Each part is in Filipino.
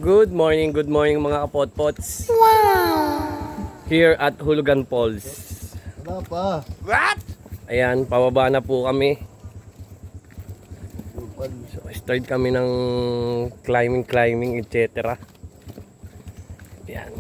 Good morning mga kapotpots. Wow! Here at Hulugan Falls. Wala pa. What? Ayan, pababa na po kami. So, start kami ng climbing, etc. Ayan.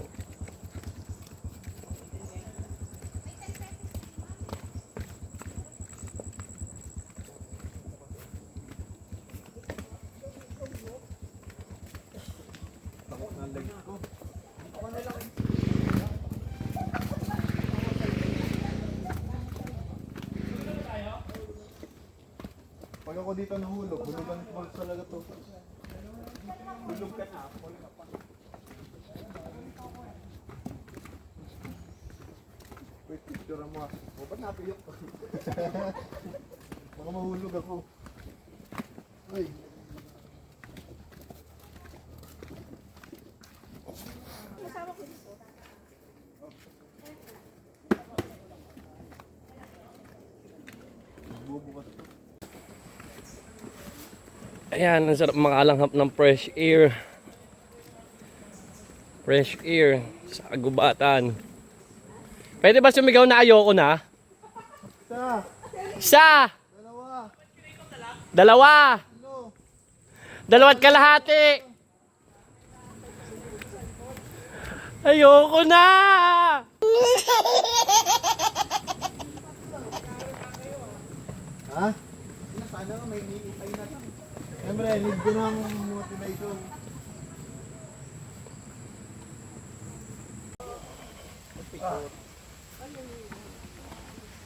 Pag ako dito nahulog, hulugan falls talaga to. Hulog ka na. Wait, picture mo. O, ba't napiyok ko? Baka mahulog ako. Ay. Bubukas to. Ayan, ang sarap makalanghap ng fresh air. Fresh air sa kagubatan. Pwede ba sumigaw na ayoko na? Isa. Isa! Dalawa. Dalawa! Ano? Dalawa't kalahati! Ayoko na! Ha? Sana nga may niipay na lang. Siyempre, need ko ng motivation.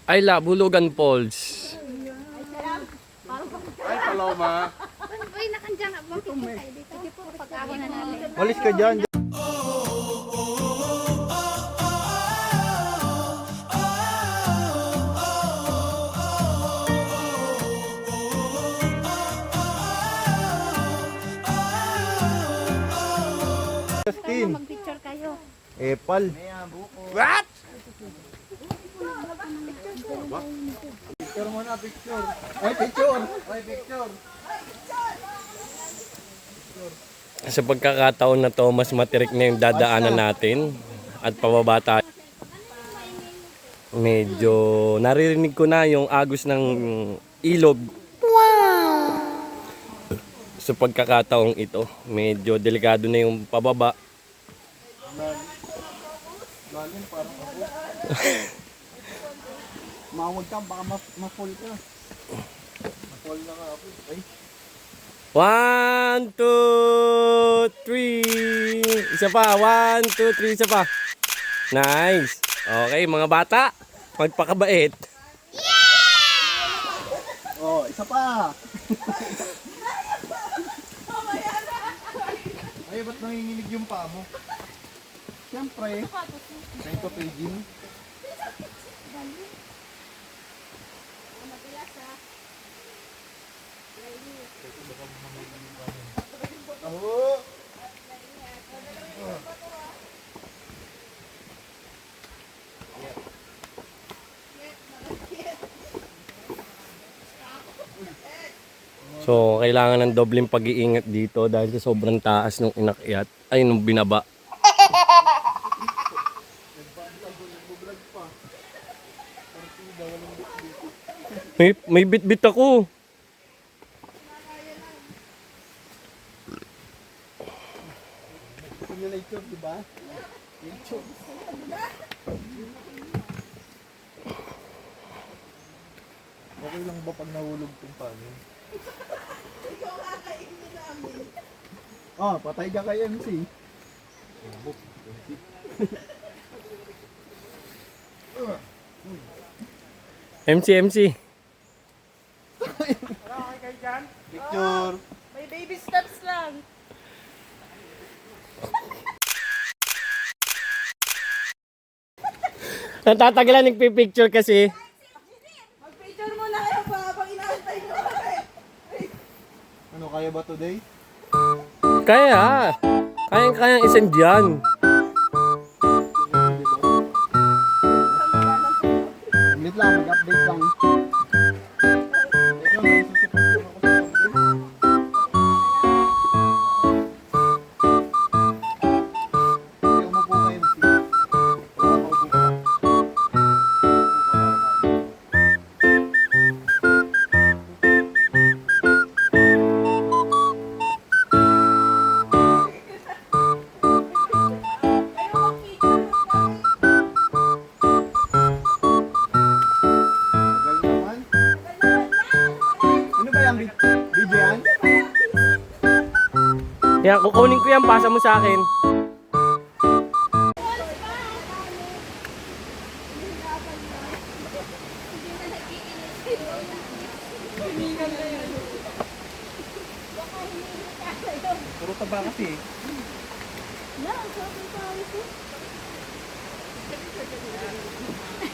I love Hulugan Falls. Ay, Paloma. Uy, nakandiyan ka. Bakit tayo dito? Sige po, pag-ahon na natin. Walis ka dyan. Kayo, mag-picture kayo. Epal. What? Picture muna, picture. Ay, picture. Ay, picture. Sa pagkakataon na to, mas matirik na yung dadaanan natin at pababa tayo. Medyo naririnig ko na yung agos ng ilog. Wow! Sa pagkakataong ito, medyo delikado na yung pababa. Lalim, parang ako. Mawag ka, baka ma-fall ka. Ma-fall na nga ako. Ay. 1, 2, 3. Isa pa. 1, 2, 3. Isa pa. Nice. Okay, mga bata. Magpakabait. Oh, isa pa. Ay, ba't nanginginig yung paa mo? Siyempre. Ito paging. Oh. So, kailangan ng dobleng pag-iingat dito dahil sa sobrang taas nung inakyat. Ay, nung binaba. May bit-bit ako. Simulator, di ba? YouTube. Okay lang ba pag nahulog kung paano? Oh, patay ka kay MC. MC. Picture. May baby steps lang. Natatagalan nagpipicture kasi. Mag-picture muna kayo pa habang inaantay nyo. Ano, kaya ba today? Kaya. Kayang isang dyan. Wait lang, mag-update lang. Ito, may susupport ako sa update. Yan, kukunin ko yan. Pasa mo sa akin. Puro taba kasi.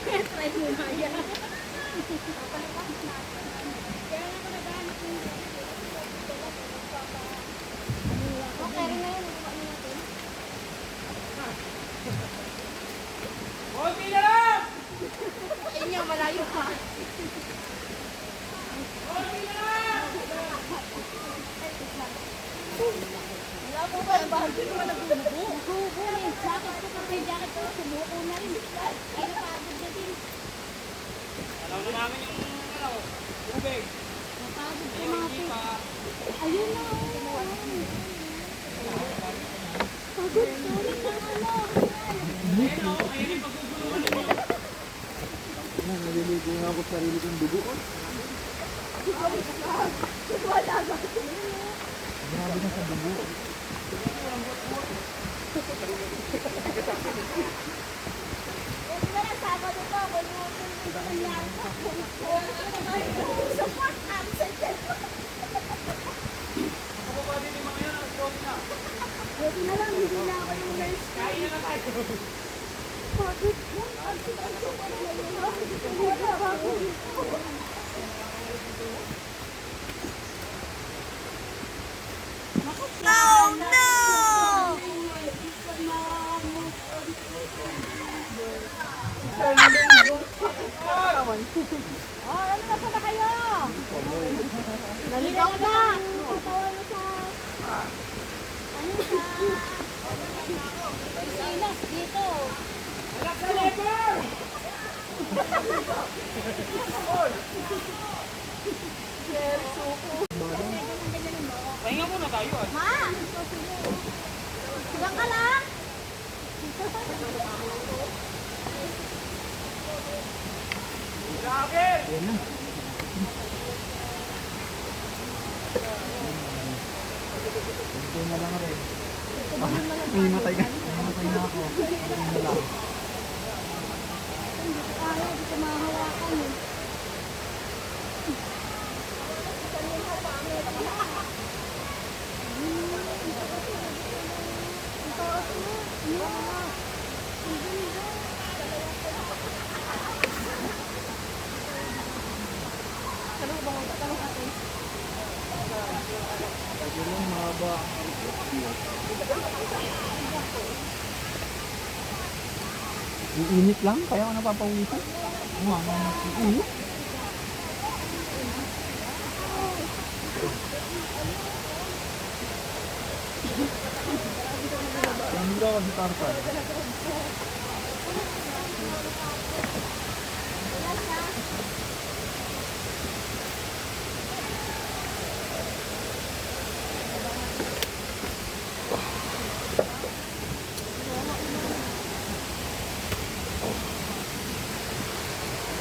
Try mo na yan. Okay rin na yun. Inyo, malayo pa. Wala po ba? Bakit mo nagbubo? Nagbubo eh. Jacket ko kasi jacket ko. Sumuko na rin. Ay, napagod na din. Alam na namin yung tubig. Napagod ko mga ayun na. Pagod ko ulit ang ano. Naliligo nga ako sa sarili kong dugo. Grabe na sa dugo. Naligaw na! Silas, dito. Pahinga muna tayo. Ma! Silang ka lang? Ito na lang rin. Mimatay ka. Mimatay na ako. Ito na lang. Ayaw, di ko mahawakan eh. Ito lang mahaba. Yung init lang, kaya ako napapawisan. Ang init. Ang daw si Tartan.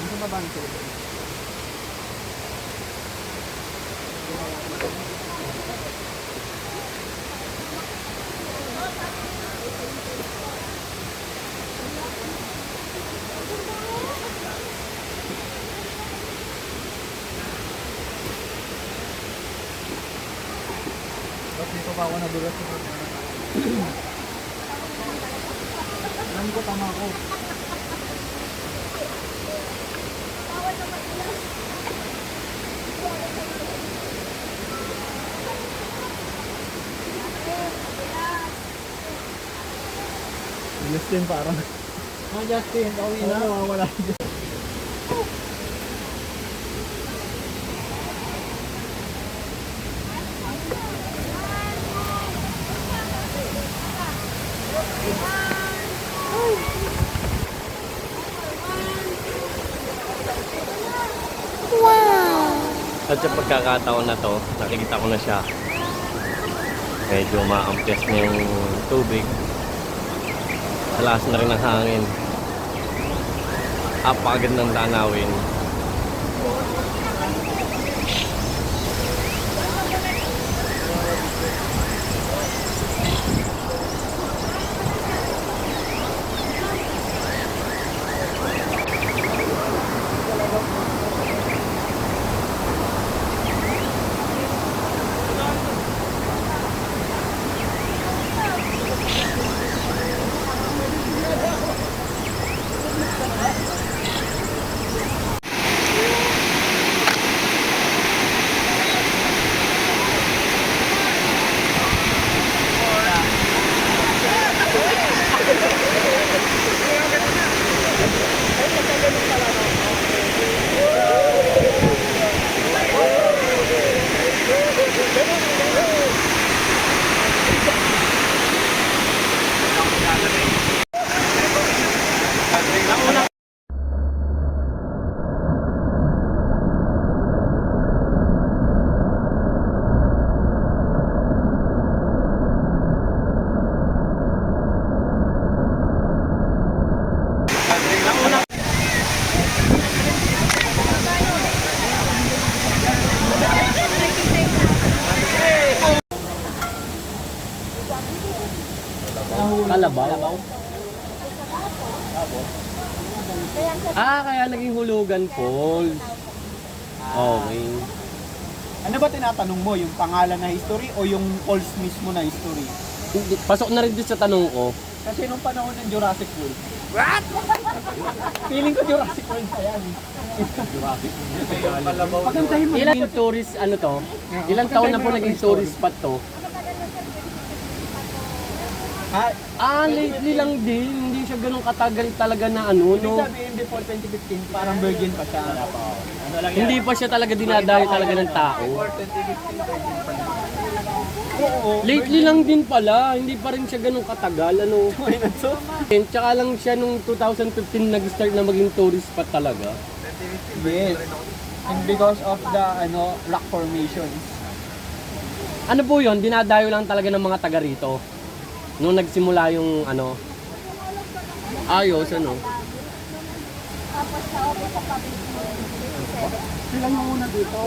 Ano ba ba ito? Ba't dito pa ako nadulas? Alam ko tama ako. Justin parang. Justin, pauwi na. Oo, wala. At sa pagkakataon na to, nakikita ko na siya. Medyo maampias na yung tubig. Talas na rin ang hangin. Apagad ng tanawin. Kalabaw. Kaya naging Hulugan Falls. Okay. Ano ba tinatanong mo? Yung pangalan na history o yung falls mismo na history? Pasok na rin din sa tanong ko. Kasi nung panahon ng Jurassic World. What? Feeling ko Jurassic World pa yan. Pagandahin mo. Ilang tourist, ano to? Ilang taon na po naging tourist spot to? Lately lang din. Hindi siya ganun katagal talaga na ano, Ibig no? sabihin before 2015, parang virgin pa siya. Ano lang Hindi pa siya talaga dinadayo talaga ng tao. Before 2015, virgin pa siya. Oo. Lately lang din pala, hindi pa rin siya ganun katagal, ano? Tsaka lang siya nung 2015 nag-start na maging tourist spot talaga. Yes. And because of the rock formations. Ano po yun? Dinadayo lang talaga ng mga taga rito. Nung nagsimula yung ano, ayos ano. Tapos sa opo sa public mo. Sila yung una dito.